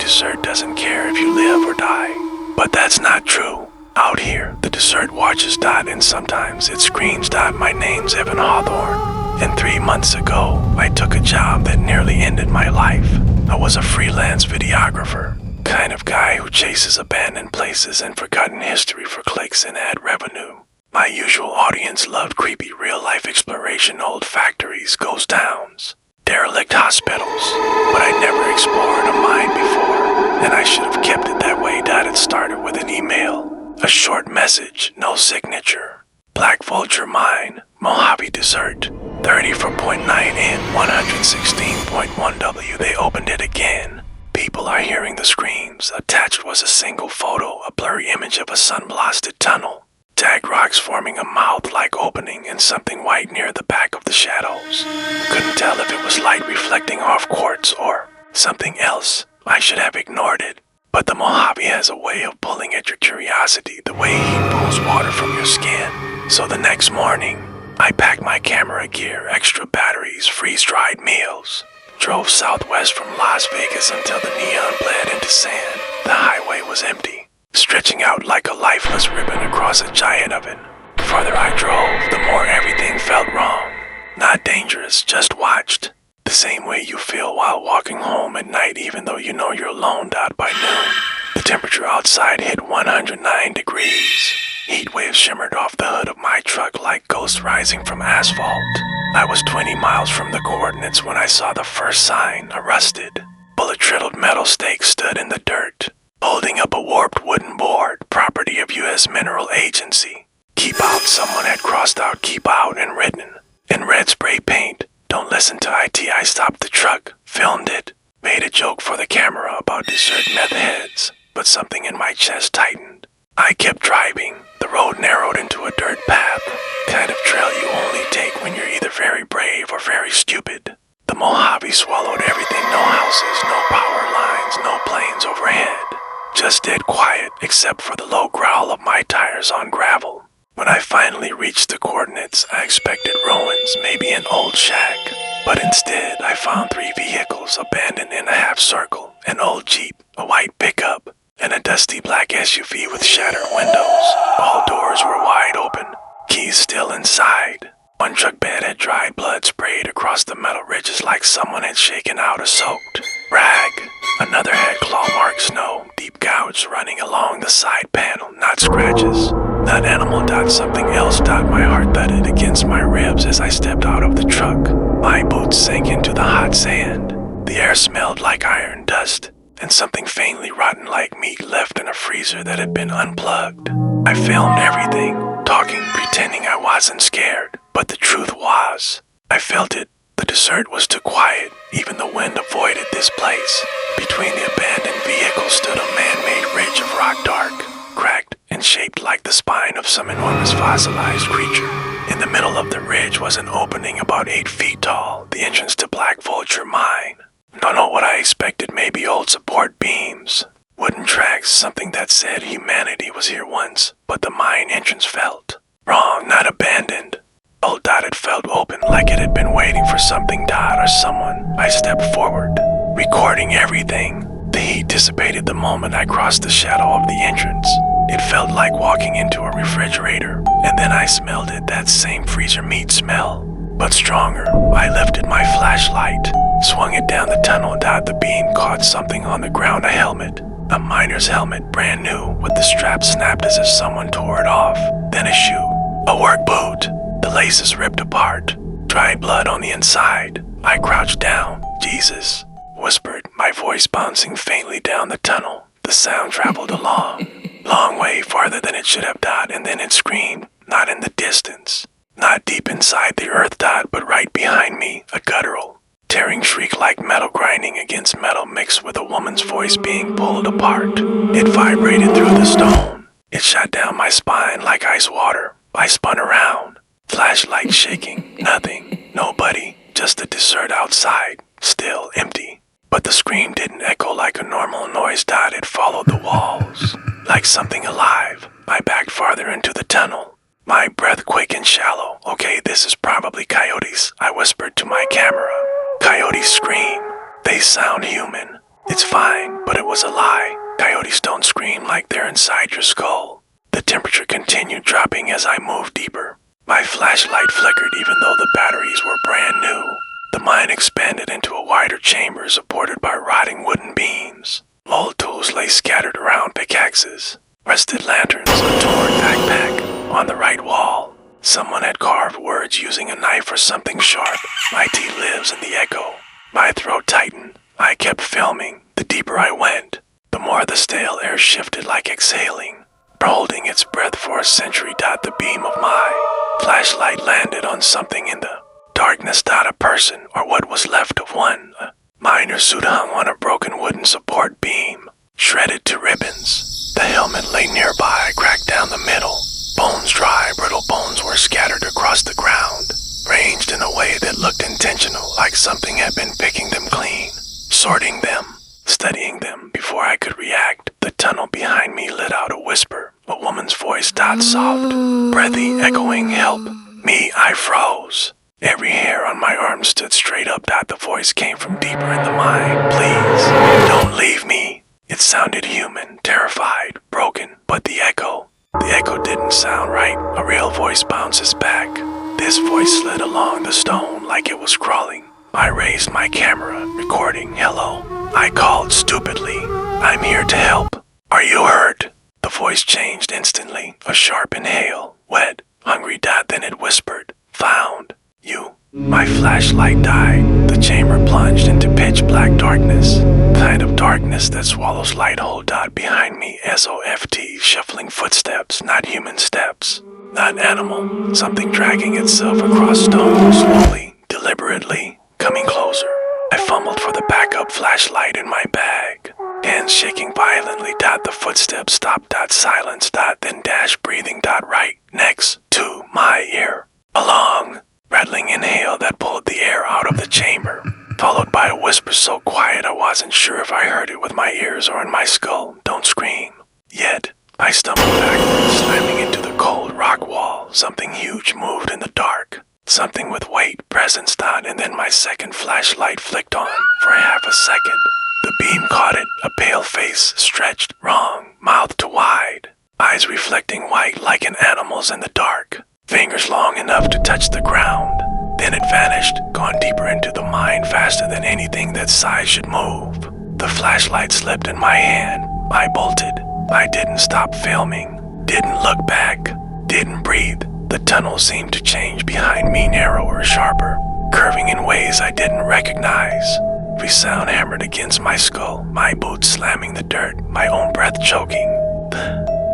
dessert doesn't care if you live or die. But that's not true. Out here, the dessert watches Dot, and sometimes it screams Dot, my name's Evan Hawthorne. And 3 months ago, I took a job that nearly ended my life. I was a freelance videographer, kind of guy who chases abandoned places and forgotten history for clicks and ad revenue. My usual audience loved creepy real-life exploration, old factories, ghost towns, derelict hospitals, but I'd never explored a mine before, and I should have kept it that way. It started with an email, a short message, no signature. Black Vulture Mine, Mojave Dessert, 34.9 in 116.1 W. They opened it again. People are hearing the screams. Attached was a single photo, a blurry image of a sun-blasted tunnel. Jagged rocks forming a mouth-like opening and something white near the back of the shadows. Couldn't tell if it was light reflecting off quartz or something else. I should have ignored it. But the Mojave has a way of pulling at your curiosity, the way heat pulls water from your skin. So the next morning, I packed my camera gear, extra batteries, freeze-dried meals, drove southwest from Las Vegas until the neon bled into sand. The highway was empty, stretching out like a lifeless ribbon across a giant oven. The farther I drove, the more everything felt wrong. Not dangerous, just watched. The same way you feel while walking home at night, even though you know you're alone. By noon, the temperature outside hit 109 degrees. Heat waves shimmered off the hood of my truck like ghosts rising from asphalt. I was 20 miles from the coordinates when I saw the first sign, a rusted, bullet-riddled metal stake stood in the dirt, holding up a warped wooden board, property of U.S. Mineral Agency. Keep out, someone had crossed out keep out and written, in red spray paint. Don't listen to IT. I stopped the truck, filmed it, made a joke for the camera about dessert meth heads, but something in my chest tightened. I kept driving. The road narrowed into a dirt path, kind of trail you only take when you're either very brave or very stupid. The Mojave swallowed everything, no houses, no power lines, no planes overhead. Just dead quiet, except for the low growl of my tires on gravel. When I finally reached the coordinates, I expected ruins, maybe an old shack. But instead, I found 3 vehicles abandoned in a half circle, an old Jeep, a white pickup, and a dusty black SUV with shattered windows. All doors were wide open, keys still inside. One truck bed had dried blood sprayed across the metal ridges like someone had shaken out a soaked rag. Another had claw mark snow, deep gouges running along the side panel, not scratches. Not animal. Something else. My heart thudded against my ribs as I stepped out of the truck. My boots sank into the hot sand. The air smelled like iron dust, and something faintly rotten like meat left in a freezer that had been unplugged. I filmed everything, talking, pretending I wasn't scared, but the truth was, I felt it. The dessert was too quiet. Even the wind avoided this place. Between the abandoned vehicles stood a man-made ridge of rock, dark, cracked, and shaped like the spine of some enormous fossilized creature. In the middle of the ridge was an opening about 8 feet tall, the entrance to Black Vulture Mine. Don't know what I expected, maybe old support beams, wooden tracks, something that said humanity was here once, but the mine entrance felt wrong, not abandoned. Old Dot felt open, like it had been waiting for something, or someone. I stepped forward, recording everything. The heat dissipated the moment I crossed the shadow of the entrance. It felt like walking into a refrigerator, and then I smelled it, that same freezer meat smell, but stronger. I lifted my flashlight, swung it down the tunnel. The beam caught something on the ground, a helmet, a miner's helmet, brand new, with the strap snapped as if someone tore it off. Then a shoe, a work boot, the laces ripped apart, dried blood on the inside. I crouched down. Jesus, whispered, my voice bouncing faintly down the tunnel. The sound traveled along. Long way, farther than it should have, and then it screamed, not in the distance, not deep inside the earth, but right behind me, a guttural, tearing shriek like metal grinding against metal mixed with a woman's voice being pulled apart. It vibrated through the stone. It shot down my spine like ice water. I spun around, flashlight shaking, nothing, nobody, just the dessert outside, still empty. But the scream didn't echo like a normal noise. It followed the walls, like something alive. I backed farther into the tunnel, my breath quick and shallow. Okay, this is probably coyotes, I whispered to my camera. Coyotes scream. They sound human. It's fine, but it was a lie. Coyotes don't scream like they're inside your skull. The temperature continued dropping as I moved deeper. My flashlight flickered even though the batteries were brand new. The mine expanded into a wider chamber supported by rotting wooden beams. Old tools lay scattered around pickaxes. Rusted lanterns, a torn backpack. On the right wall, someone had carved words using a knife or something sharp. My tea lives in the echo. My throat tightened. I kept filming. The deeper I went, the more the stale air shifted like exhaling. Holding its breath for a century. The beam of my flashlight landed on something in the darkness. A person, or what was left of one. A miner's suit hung on a broken wooden support beam, shredded to ribbons. The helmet lay nearby, cracked down the middle. Bones dry, brittle bones were scattered across the ground, ranged in a way that looked intentional, like something had been picking them clean, sorting them, studying them. Before I could react, the tunnel behind me let out a whisper. A woman's voice, soft, breathy, echoing, "Help me." I froze. Every hair on my arm stood straight up. The voice came from deeper in the mine. "Please, don't leave me." It sounded human, terrified, broken, but the echo didn't sound right. A real voice bounces back. This voice slid along the stone like it was crawling. I raised my camera, recording. "Hello." I called stupidly. "I'm here to help. Are you hurt?" The voice changed instantly. A sharp inhale. Wet, hungry. Then it whispered, "Found you." My flashlight died. The chamber plunged into pitch black darkness. Kind of darkness that swallows light. Hold out behind me. SOFT, shuffling footsteps, not human steps. Not animal. Something dragging itself across stone, slowly, deliberately, coming closer. I fumbled for the backup flashlight in my bag. Hands shaking violently. The footsteps stopped. Silence. Then dash breathing. Right next to my ear. A long, rattling inhale that pulled the air out of the chamber, followed by a whisper so quiet I wasn't sure if I heard it with my ears or in my skull. "Don't scream yet." I stumbled backwards, slamming into the cold rock wall. Something huge moved in the dark. Something with weight, presence. And then my second flashlight flicked on for half a second. The beam caught it, a pale face, stretched, wrong, mouth to wide, eyes reflecting white like an animal's in the dark, fingers long enough to touch the ground. Then it vanished, gone deeper into the mine faster than anything that size should move. The flashlight slipped in my hand. I bolted. I didn't stop filming, didn't look back, didn't breathe. The tunnel seemed to change behind me, narrower, sharper, curving in ways I didn't recognize. Every sound hammered against my skull, my boots slamming the dirt, my own breath choking.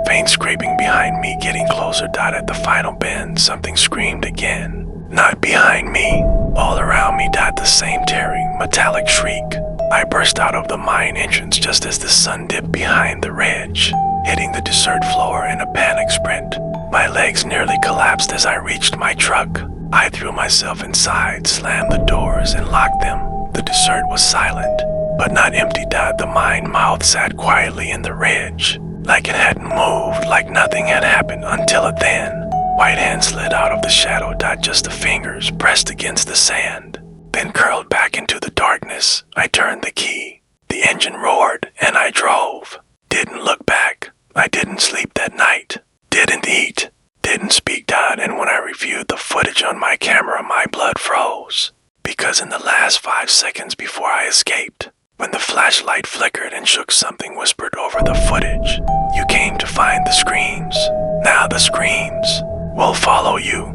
Faint scraping behind me, getting closer. At the final bend, something screamed again. Not behind me, all around me. The same tearing, metallic shriek. I burst out of the mine entrance just as the sun dipped behind the ridge, hitting the desert floor in a panic sprint. My legs nearly collapsed as I reached my truck. I threw myself inside, slammed the doors, and locked them. The desert was silent, but not empty. The mine mouth sat quietly in the ridge, like it hadn't moved, like nothing had happened until a thin, white hand slid out of the shadow. Just the fingers pressed against the sand, then curled back into the darkness. I turned the key. The engine roared, and I drove. Didn't look back. I didn't sleep that night. Didn't eat. Didn't speak. And when I reviewed the footage on my camera, my blood froze. Because in the last 5 seconds before I escaped, when the flashlight flickered and shook, something whispered over the footage, "You came to find the screams. Now the screams will follow you."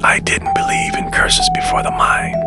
I didn't believe in curses before the mine,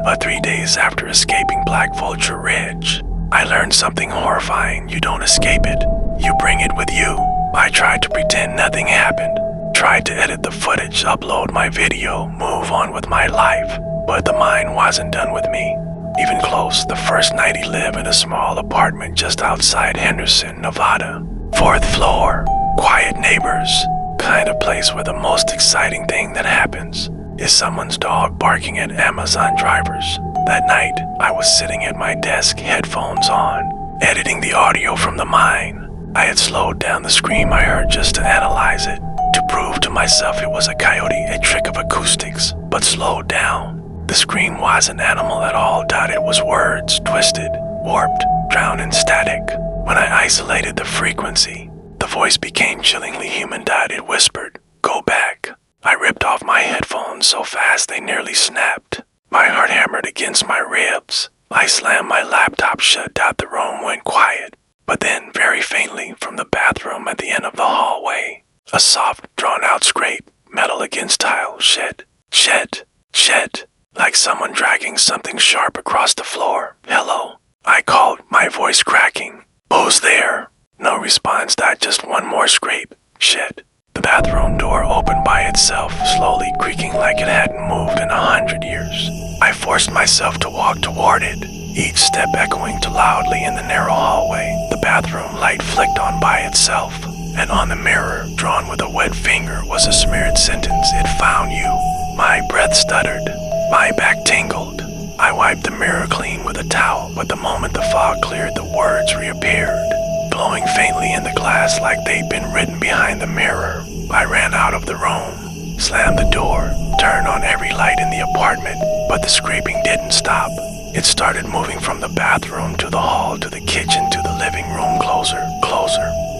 but 3 days after escaping Black Vulture Ridge, I learned something horrifying. You don't escape it, you bring it with you. I tried to pretend nothing happened, tried to edit the footage, upload my video, move on with my life, but the mine wasn't done with me. Even close. The first night he lived in a small apartment just outside Henderson, Nevada. 4th floor, quiet neighbors, kind of place where the most exciting thing that happens is someone's dog barking at Amazon drivers. That night, I was sitting at my desk, headphones on, editing the audio from the mine. I had slowed down the scream I heard just to analyze it, to prove to myself it was a coyote, a trick of acoustics, but slowed down. The scream wasn't animal at all. It was words, twisted, warped, drowned in static. When I isolated the frequency, the voice became chillingly human. It whispered, "Go back." I ripped off my headphones so fast they nearly snapped. My heart hammered against my ribs. I slammed my laptop shut. The room went quiet, but then, very faintly, from the bathroom at the end of the hallway, a soft, drawn-out scrape, metal against tile, shed, like someone dragging something sharp across the floor. "Hello," I called, my voice cracking. "Who's there?" No response. Just one more scrape, shed. The bathroom door opened by itself, slowly creaking like it hadn't moved in 100 years. I forced myself to walk toward it, each step echoing too loudly in the narrow hallway. The bathroom light flicked on by itself, and on the mirror, drawn with a wet finger, was a smeared sentence, "It found you." My breath stuttered. My back tingled. I wiped the mirror clean with a towel, but the moment the fog cleared, the words reappeared, glowing faintly in the glass like they'd been written behind the mirror. I ran out of the room, slammed the door, turned on every light in the apartment, but the scraping didn't stop. It started moving from the bathroom to the hall to the kitchen to the living room, closer.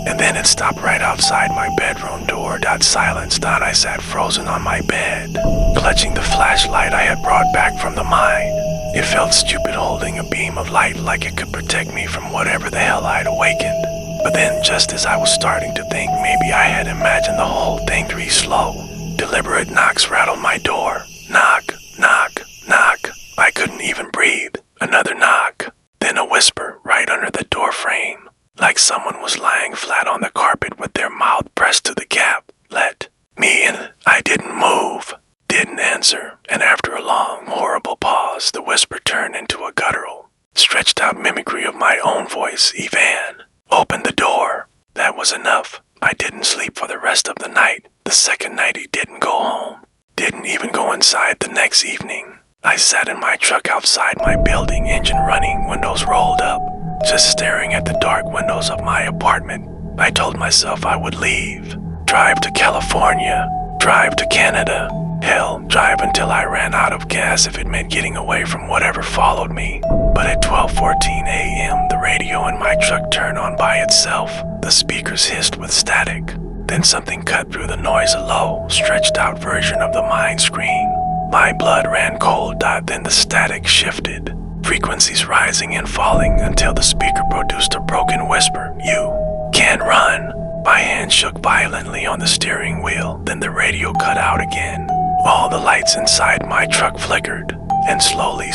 And then it stopped right outside my bedroom door. Silenced. I sat frozen on my bed, clutching the flashlight I had brought back from the mine. It felt stupid holding a beam of light like it could protect me from whatever the hell I'd awakened. But then, just as I was starting to think maybe I had imagined the whole thing, 3 slow, deliberate knocks rattled my door. Knock, knock, knock. I couldn't even breathe. Another knock. Then a whisper right under the door frame, like someone was lying flat on the carpet with their mouth pressed to the gap. "Let me in." I didn't move, didn't answer, and after a long, horrible pause, the whisper turned into a guttural, stretched out mimicry of my own voice. "Ivan, open the door." That was enough. I didn't sleep for the rest of the night. The second night he didn't go home, didn't even go inside the next evening. I sat in my truck outside my building, engine running, windows rolled up, just staring at the dark windows of my apartment. I told myself I would leave, drive to California, drive to Canada, hell, drive until I ran out of gas if it meant getting away from whatever followed me. But at 12:14 a.m., the radio in my truck turned on by itself. The speakers hissed with static. Then something cut through the noise, a low, stretched out version of the mine scream. My blood ran cold. Then the static shifted, frequencies rising and falling until the speaker produced a broken whisper. "You can't run." My hand shook violently on the steering wheel. Then the radio cut out again. All the lights inside my truck flickered, and slowly,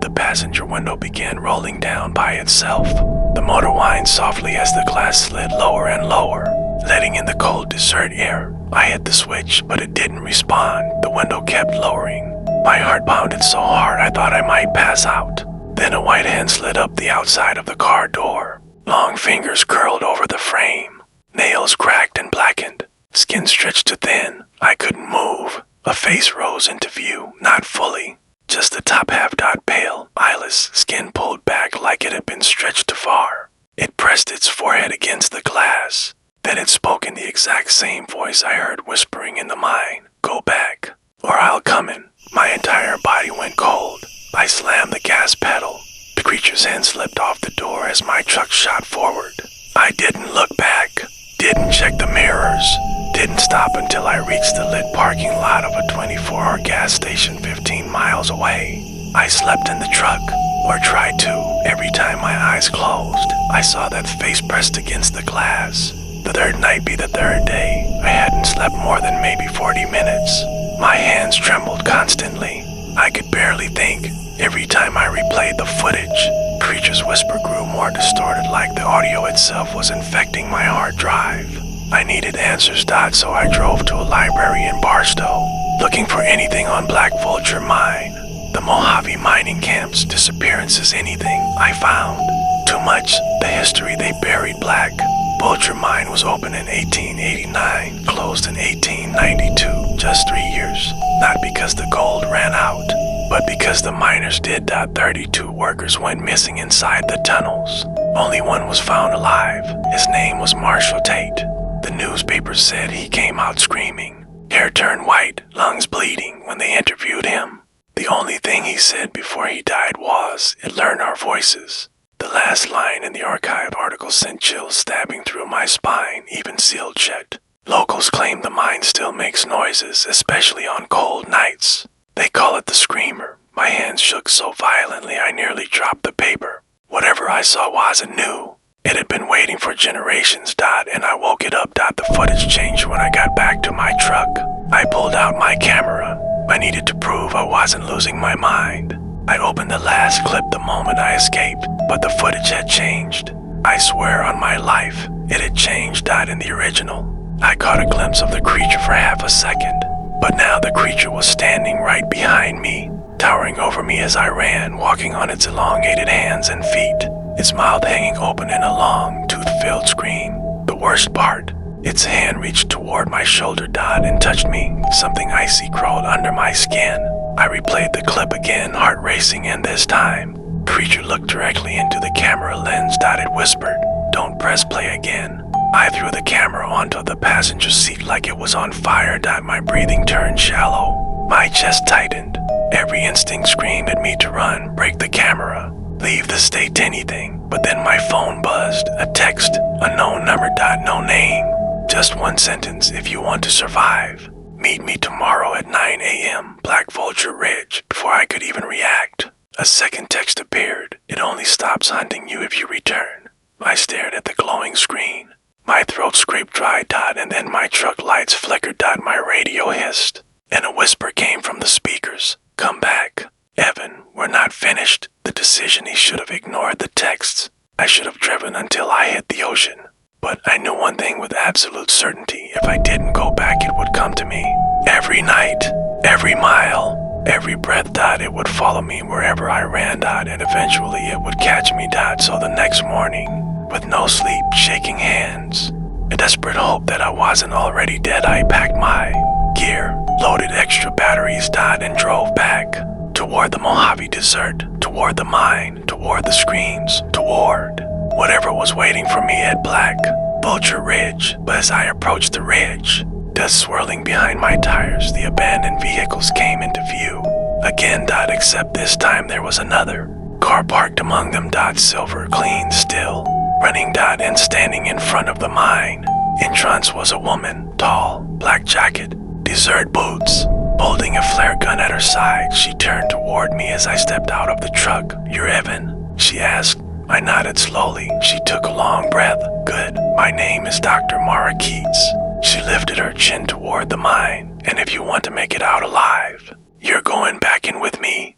the passenger window began rolling down by itself. The motor whined softly as the glass slid lower and lower, letting in the cold desert air. I hit the switch, but it didn't respond. The window kept lowering. My heart pounded so hard I thought I might pass out. Then a white hand slid up the outside of the car door. Long fingers curled over the frame. Nails cracked and blackened. Skin stretched too thin. I couldn't move. A face rose into view, not fully. Just the top half. Pale, eyeless, skin pulled back like it had been stretched too far. It pressed its forehead against the glass. Then it spoke in the exact same voice I heard whispering in the mine. "Go back, or I'll come in." My entire body went cold. I slammed the gas pedal. The creature's hand slipped off the door as my truck shot forward. I didn't look back, didn't check the mirrors, didn't stop until I reached the lit parking lot of a 24-hour gas station 15 miles away. I slept in the truck, or tried to. Every time my eyes closed, I saw that face pressed against the glass. The third night be the third day. I hadn't slept more than maybe 40 minutes. My hands trembled constantly. I could barely think. Every time I replayed the footage, the creature's whisper grew more distorted, like the audio itself was infecting my hard drive. I needed answers. So I drove to a library in Barstow, looking for anything on Black Vulture Mine, the Mojave mining camps, disappearances, anything. I found too much. The history they buried. Black Vulture Mine was opened in 1889, closed in 1892, just 3 years. Not because the gold ran out, but because the miners did. 32 workers went missing inside the tunnels. Only one was found alive. His name was Marshall Tate. The newspapers said he came out screaming, hair turned white, lungs bleeding when they interviewed him. The only thing he said before he died was, "It learned our voices." The last line in the archive article sent chills stabbing through my spine, even sealed shut. Locals claim the mine still makes noises, especially on cold nights. They call it the screamer. My hands shook so violently I nearly dropped the paper. Whatever I saw wasn't new. It had been waiting for generations, and I woke it up. The footage changed when I got back to my truck. I pulled out my camera. I needed to prove I wasn't losing my mind. I opened the last clip the moment I escaped, but the footage had changed. I swear on my life, it had changed, in the original. I caught a glimpse of the creature for half a second, but now the creature was standing right behind me, towering over me as I ran, walking on its elongated hands and feet, its mouth hanging open in a long, tooth-filled scream. The worst part, its hand reached toward my shoulder, and touched me. Something icy crawled under my skin. I replayed the clip again, heart racing, and this time, the creature looked directly into the camera lens. It whispered, "Don't press play again." I threw the camera onto the passenger seat like it was on fire. My breathing turned shallow. My chest tightened. Every instinct screamed at me to run, break the camera, leave the state, anything. But then my phone buzzed. A text, unknown number, no name. Just one sentence: "If you want to survive, meet me tomorrow at 9 a.m., Black Vulture Ridge." Before I could even react, a second text appeared. "It only stops hunting you if you return." I stared at the glowing screen. My throat scraped dry, and then my truck lights flickered. My radio hissed, and a whisper came from the speakers. "Come back. Evan, we're not finished." The decision: he should have ignored the texts. I should have driven until I hit the ocean. But I knew one thing with absolute certainty: if I didn't go back, it would come to me. Every night, every mile, every breath, it would follow me wherever I ran, and eventually it would catch me, So the next morning, with no sleep, shaking hands, a desperate hope that I wasn't already dead, I packed my gear, loaded extra batteries, and drove back toward the Mojave Desert, toward the mine, toward the screams, toward whatever was waiting for me at Black Vulture Ridge. But as I approached the ridge, dust swirling behind my tires, the abandoned vehicles came into view. Again, except this time there was another car parked among them, silver, clean, still, running, and standing in front of the mine. In trance was a woman, tall, black jacket, desert boots, holding a flare gun at her side. She turned toward me as I stepped out of the truck. "You're Evan?" she asked. I nodded slowly. She took a long breath. "Good. My name is Dr. Mara Keats." She lifted her chin toward the mine. "And if you want to make it out alive, you're going back in with me."